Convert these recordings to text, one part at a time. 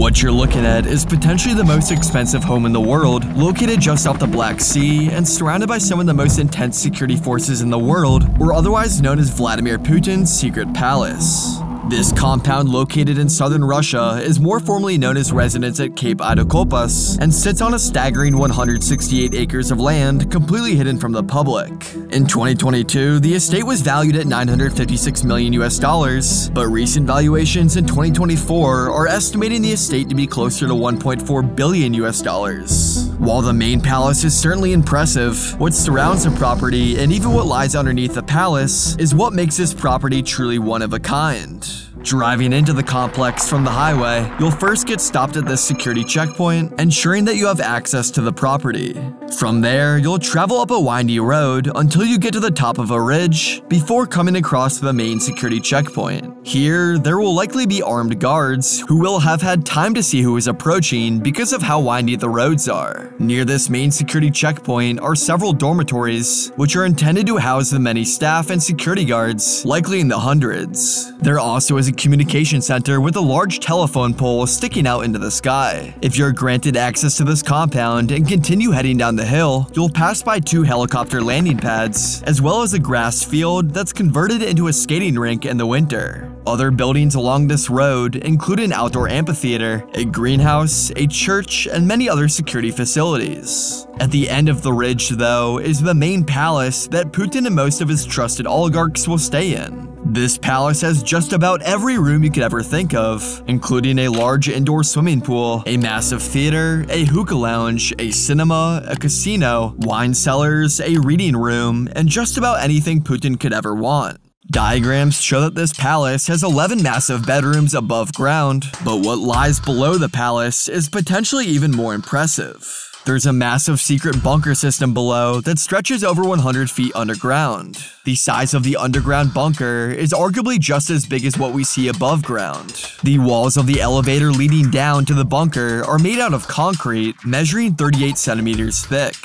What you're looking at is potentially the most expensive home in the world, located just off the Black Sea and surrounded by some of the most intense security forces in the world, or otherwise known as Vladimir Putin's secret palace. This compound, located in southern Russia, is more formally known as Residence at Cape Idokopas and sits on a staggering 168 acres of land completely hidden from the public. In 2022, the estate was valued at $956 million, but recent valuations in 2024 are estimating the estate to be closer to $1.4 billion. While the main palace is certainly impressive, what surrounds the property and even what lies underneath the palace is what makes this property truly one of a kind. Driving into the complex from the highway, you'll first get stopped at this security checkpoint, ensuring that you have access to the property. From there, you'll travel up a windy road until you get to the top of a ridge before coming across the main security checkpoint. Here, there will likely be armed guards who will have had time to see who is approaching because of how windy the roads are. Near this main security checkpoint are several dormitories, which are intended to house the many staff and security guards, likely in the hundreds. There also is a communication center with a large telephone pole sticking out into the sky. If you're granted access to this compound and continue heading down the hill, you'll pass by 2 helicopter landing pads, as well as a grass field that's converted into a skating rink in the winter. Other buildings along this road include an outdoor amphitheater, a greenhouse, a church, and many other security facilities. At the end of the ridge, though, is the main palace that Putin and most of his trusted oligarchs will stay in. This palace has just about every room you could ever think of, including a large indoor swimming pool, a massive theater, a hookah lounge, a cinema, a casino, wine cellars, a reading room, and just about anything Putin could ever want. Diagrams show that this palace has 11 massive bedrooms above ground, but what lies below the palace is potentially even more impressive. There's a massive secret bunker system below that stretches over 100 feet underground. The size of the underground bunker is arguably just as big as what we see above ground. The walls of the elevator leading down to the bunker are made out of concrete, measuring 38 centimeters thick.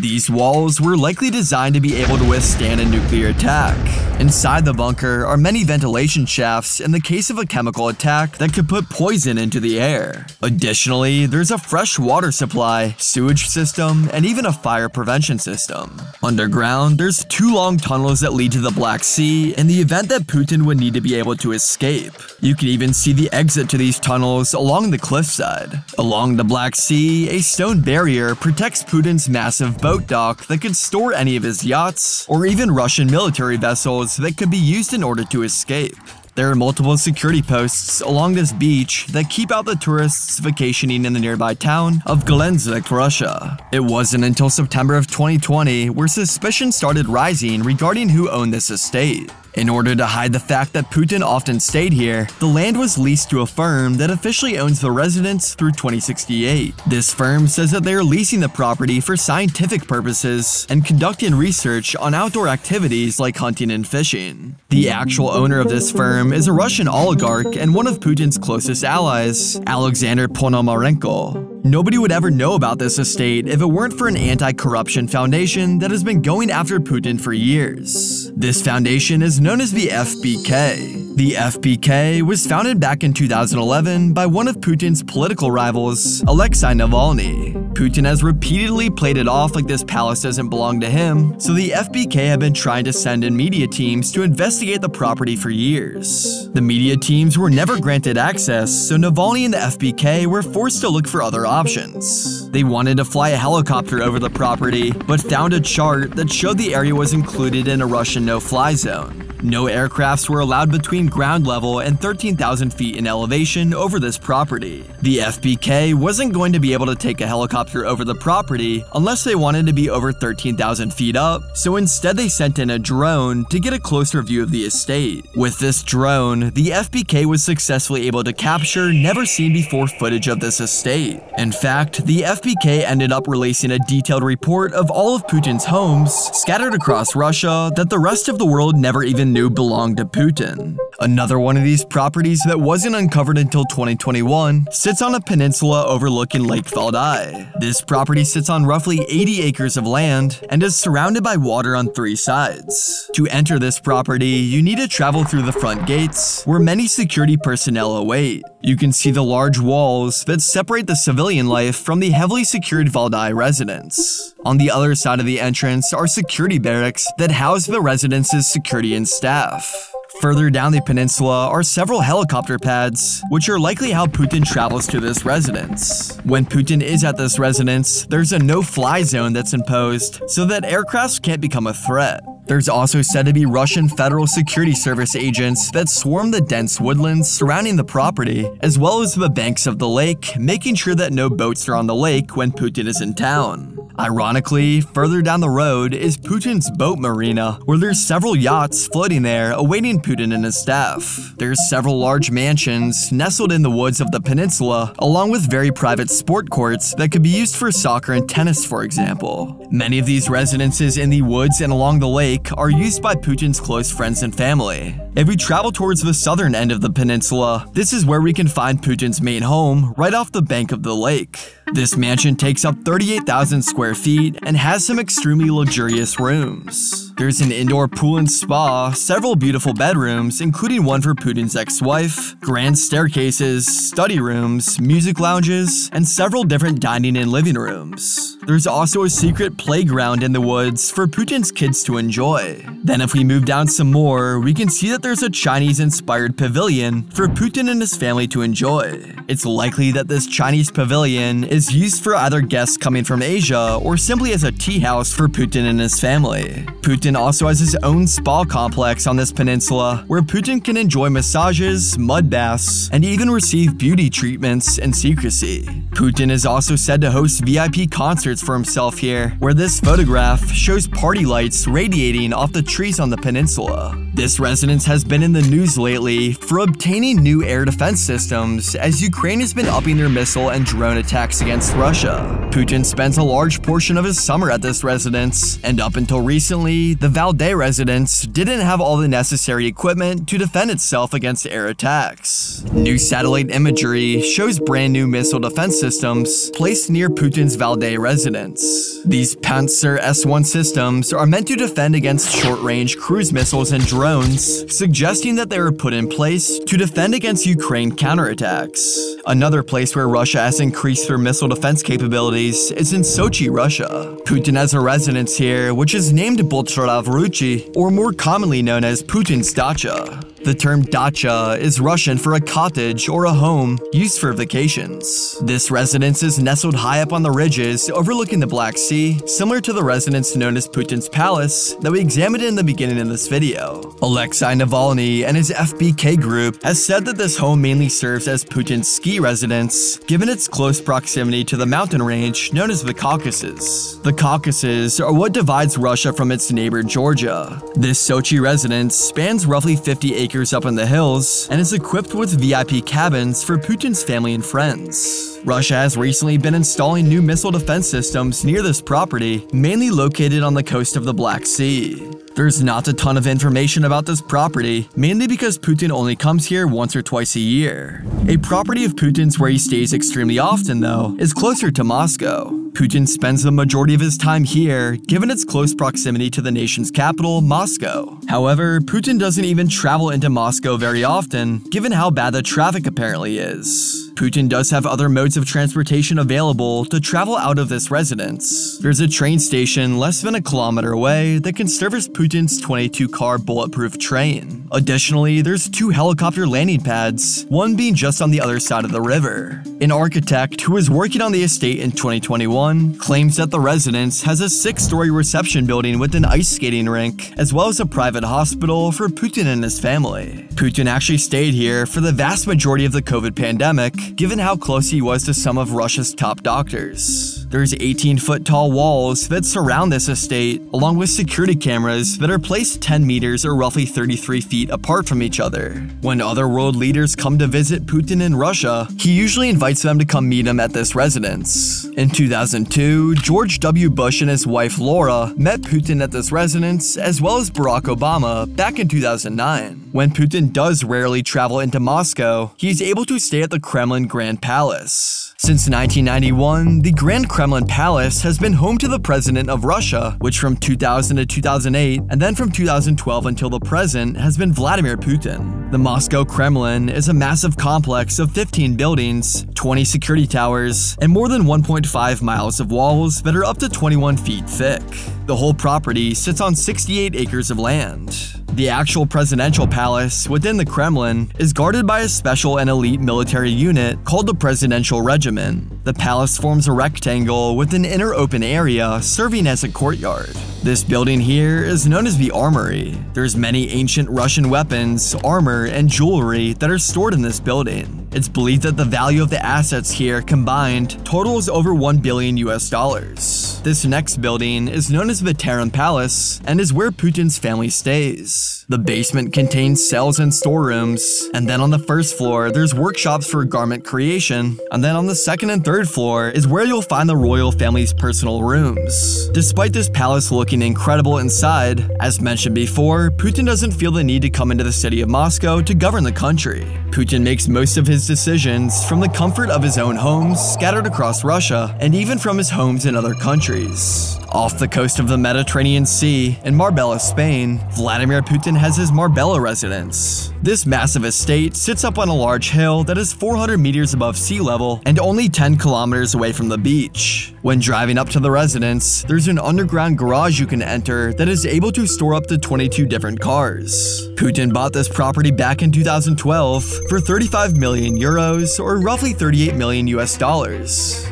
These walls were likely designed to be able to withstand a nuclear attack. Inside the bunker are many ventilation shafts in the case of a chemical attack that could put poison into the air. Additionally, there's a fresh water supply, sewage system, and even a fire prevention system. Underground, there's 2 long tunnels that lead to the Black Sea in the event that Putin would need to be able to escape. You can even see the exit to these tunnels along the cliffside. Along the Black Sea, a stone barrier protects Putin's massive boat dock that could store any of his yachts, or even Russian military vessels that could be used in order to escape. There are multiple security posts along this beach that keep out the tourists vacationing in the nearby town of Gelendzhik, Russia. It wasn't until September of 2020 where suspicion started rising regarding who owned this estate. In order to hide the fact that Putin often stayed here, the land was leased to a firm that officially owns the residence through 2068. This firm says that they are leasing the property for scientific purposes and conducting research on outdoor activities like hunting and fishing. The actual owner of this firm is a Russian oligarch and one of Putin's closest allies, Alexander Ponomarenko. Nobody would ever know about this estate if it weren't for an anti-corruption foundation that has been going after Putin for years. This foundation is known as the FBK. The FBK was founded back in 2011 by one of Putin's political rivals, Alexei Navalny. Putin has repeatedly played it off like this palace doesn't belong to him, so the FBK have been trying to send in media teams to investigate the property for years. The media teams were never granted access, so Navalny and the FBK were forced to look for other options. They wanted to fly a helicopter over the property, but found a chart that showed the area was included in a Russian no-fly zone. No aircrafts were allowed between ground level and 13,000 feet in elevation over this property. The FBK wasn't going to be able to take a helicopter over the property unless they wanted to be over 13,000 feet up, so instead they sent in a drone to get a closer view of the estate. With this drone, the FBK was successfully able to capture never-seen-before footage of this estate. In fact, the FBK ended up releasing a detailed report of all of Putin's homes scattered across Russia that the rest of the world never even knew belonged to Putin. Another one of these properties that wasn't uncovered until 2021 sits on a peninsula overlooking Lake Valdai. This property sits on roughly 80 acres of land and is surrounded by water on 3 sides. To enter this property, you need to travel through the front gates, where many security personnel await. You can see the large walls that separate the civilian life from the heavily secured Valdai residence. On the other side of the entrance are security barracks that house the residence's security and staff. Further down the peninsula are several helicopter pads, which are likely how Putin travels to this residence. When Putin is at this residence, there's a no-fly zone that's imposed so that aircrafts can't become a threat. There's also said to be Russian Federal Security Service agents that swarm the dense woodlands surrounding the property, as well as the banks of the lake, making sure that no boats are on the lake when Putin is in town. Ironically, further down the road is Putin's boat marina, where there's several yachts floating there awaiting Putin and his staff. There's several large mansions nestled in the woods of the peninsula, along with very private sport courts that could be used for soccer and tennis, for example. Many of these residences in the woods and along the lake are used by Putin's close friends and family. If we travel towards the southern end of the peninsula, this is where we can find Putin's main home, right off the bank of the lake. This mansion takes up 38,000 square feet and has some extremely luxurious rooms. There's an indoor pool and spa, several beautiful bedrooms, including one for Putin's ex-wife, grand staircases, study rooms, music lounges, and several different dining and living rooms. There's also a secret playground in the woods for Putin's kids to enjoy. Then if we move down some more, we can see that there's a Chinese-inspired pavilion for Putin and his family to enjoy. It's likely that this Chinese pavilion is used for either guests coming from Asia or simply as a tea house for Putin and his family. Putin also has his own spa complex on this peninsula where Putin can enjoy massages, mud baths, and even receive beauty treatments in secrecy. Putin is also said to host VIP concerts for himself here, where this photograph shows party lights radiating off the trees on the peninsula. This residence has been in the news lately for obtaining new air defense systems as Ukraine has been upping their missile and drone attacks against Russia. Putin spends a large portion of his summer at this residence, and up until recently, the Valdai residence didn't have all the necessary equipment to defend itself against air attacks. New satellite imagery shows brand new missile defense systems placed near Putin's Valdai residence. These Panzer S-1 systems are meant to defend against short-range cruise missiles and drones, suggesting that they were put in place to defend against Ukraine counterattacks. Another place where Russia has increased their missile defense capabilities is in Sochi, Russia. Putin has a residence here, which is named Bolsharav-Ruchi, or more commonly known as Putin's dacha. The term dacha is Russian for a cottage or a home used for vacations. This residence is nestled high up on the ridges overlooking the Black Sea, similar to the residence known as Putin's Palace that we examined in the beginning of this video. Alexei Navalny and his FBK group has said that this home mainly serves as Putin's ski residence, given its close proximity to the mountain range known as the Caucasus. The Caucasus are what divides Russia from its neighbor Georgia. This Sochi residence spans roughly 50 acres up in the hills and is equipped with VIP cabins for Putin's family and friends. Russia has recently been installing new missile defense systems near this property, mainly located on the coast of the Black Sea. There's not a ton of information about this property, mainly because Putin only comes here once or twice a year. A property of Putin's where he stays extremely often, though, is closer to Moscow. Putin spends the majority of his time here, given its close proximity to the nation's capital, Moscow. However, Putin doesn't even travel into Moscow very often, given how bad the traffic apparently is. Putin does have other modes of transportation available to travel out of this residence. There's a train station less than a kilometer away that can service Putin's 22-car bulletproof train. Additionally, there's 2 helicopter landing pads, one being just on the other side of the river. An architect who was working on the estate in 2021 claims that the residence has a 6-story reception building with an ice skating rink, as well as a private hospital for Putin and his family. Putin actually stayed here for the vast majority of the COVID pandemic, given how close he was to some of Russia's top doctors. There's 18-foot tall walls that surround this estate, along with security cameras that are placed 10 meters or roughly 33 feet apart from each other. When other world leaders come to visit Putin in Russia, he usually invites them to come meet him at this residence. In 2002, George W. Bush and his wife Laura met Putin at this residence, as well as Barack Obama back in 2009. When Putin does rarely travel into Moscow, he's able to stay at the Kremlin Grand Palace. Since 1991, the Grand Kremlin Palace has been home to the President of Russia, which from 2000 to 2008, and then from 2012 until the present, has been Vladimir Putin. The Moscow Kremlin is a massive complex of 15 buildings, 20 security towers, and more than 1.5 miles of walls that are up to 21 feet thick. The whole property sits on 68 acres of land. The actual presidential palace within the Kremlin is guarded by a special and elite military unit called the Presidential Regiment. The palace forms a rectangle with an inner open area serving as a courtyard. This building here is known as the Armory. There's many ancient Russian weapons, armor, and jewelry that are stored in this building. It's believed that the value of the assets here combined totals over $1 billion US. This next building is known as the Terem Palace and is where Putin's family stays. The basement contains cells and storerooms, and then on the first floor there's workshops for garment creation, and then on the second and third floor is where you'll find the royal family's personal rooms. Despite this palace looking incredible inside, as mentioned before, Putin doesn't feel the need to come into the city of Moscow to govern the country. Putin makes most of his decisions from the comfort of his own homes scattered across Russia, and even from his homes in other countries. Off the coast of the Mediterranean Sea in Marbella, Spain, Vladimir Putin has his Marbella residence. This massive estate sits up on a large hill that is 400 meters above sea level and only 10 kilometers away from the beach. When driving up to the residence, there's an underground garage you can enter that is able to store up to 22 different cars. Putin bought this property back in 2012 for 35 million euros or roughly $38 million US.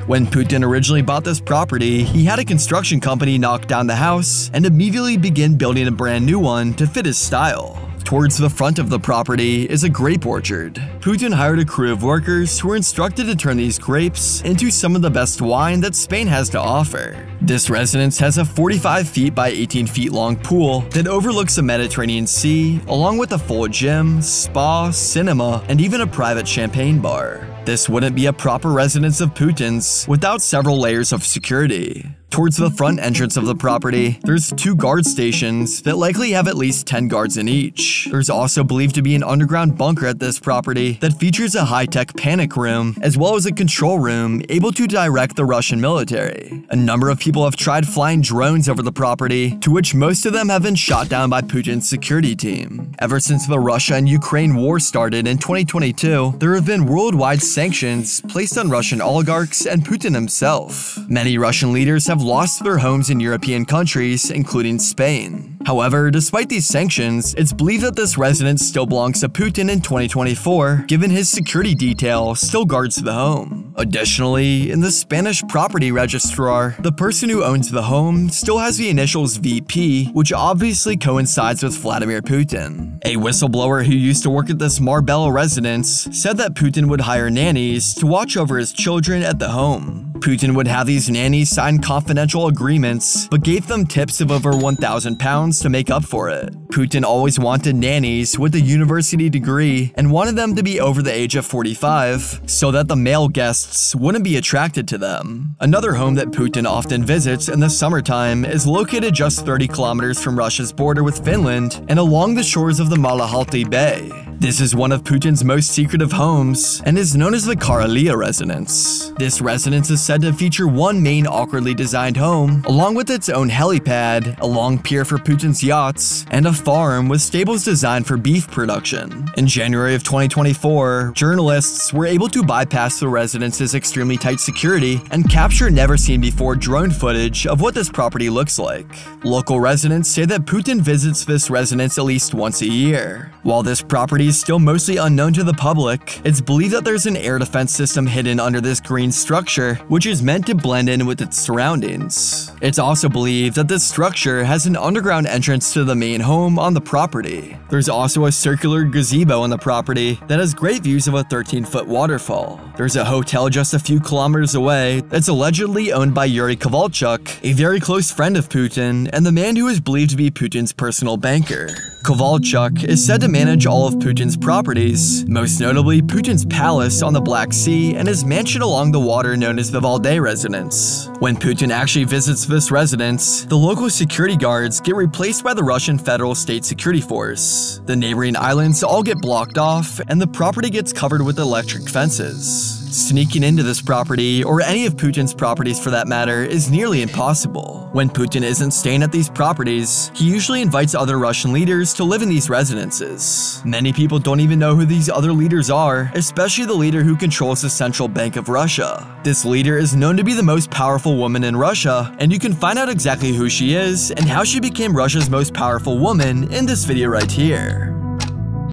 When Putin originally bought this property, he had a construction company knock down the house and immediately begin building a brand new one to fit his style. Towards the front of the property is a grape orchard. Putin hired a crew of workers who were instructed to turn these grapes into some of the best wine that Spain has to offer. This residence has a 45 feet by 18 feet long pool that overlooks the Mediterranean Sea, along with a full gym, spa, cinema, and even a private champagne bar. This wouldn't be a proper residence of Putin's without several layers of security. Towards the front entrance of the property, there's 2 guard stations that likely have at least 10 guards in each. There's also believed to be an underground bunker at this property that features a high-tech panic room, as well as a control room able to direct the Russian military. A number of people have tried flying drones over the property, to which most of them have been shot down by Putin's security team. Ever since the Russia and Ukraine war started in 2022, there have been worldwide sanctions placed on Russian oligarchs and Putin himself. Many Russian leaders have lost their homes in European countries, including Spain. However, despite these sanctions, it's believed that this residence still belongs to Putin in 2024, given his security detail still guards the home. Additionally, in the Spanish property registrar, the person who owns the home still has the initials VP, which obviously coincides with Vladimir Putin. A whistleblower who used to work at this Marbella residence said that Putin would hire nannies to watch over his children at the home. Putin would have these nannies sign confidential agreements, but gave them tips of over £1,000 to make up for it. Putin always wanted nannies with a university degree and wanted them to be over the age of 45, so that the male guests wouldn't be attracted to them. Another home that Putin often visits in the summertime is located just 30 kilometers from Russia's border with Finland and along the shores of the Malahalty Bay. This is one of Putin's most secretive homes and is known as the Karalia residence. This residence is said to feature one main awkwardly designed home, along with its own helipad, a long pier for Putin's yachts, and a farm with stables designed for beef production. In January of 2024, journalists were able to bypass the residence's extremely tight security and capture never-seen-before drone footage of what this property looks like. Local residents say that Putin visits this residence at least once a year. While this property is still mostly unknown to the public, it's believed that there's an air defense system hidden under this green structure, which is meant to blend in with its surroundings. It's also believed that this structure has an underground entrance to the main home on the property. There's also a circular gazebo on the property that has great views of a 13-foot waterfall. There's a hotel just a few kilometers away that's allegedly owned by Yuri Kovalchuk, a very close friend of Putin and the man who is believed to be Putin's personal banker. Kovalchuk is said to manage all of Putin's properties, most notably Putin's palace on the Black Sea and his mansion along the water known as the Valdai residence. When Putin actually visits this residence, the local security guards get replaced by the Russian Federal State Security Force. The neighboring islands all get blocked off, and the property gets covered with electric fences. Sneaking into this property, or any of Putin's properties for that matter, is nearly impossible. When Putin isn't staying at these properties, he usually invites other Russian leaders to live in these residences. Many people don't even know who these other leaders are, especially the leader who controls the central bank of Russia. This leader is known to be the most powerful woman in Russia, and you can find out exactly who she is and how she became Russia's most powerful woman in this video right here.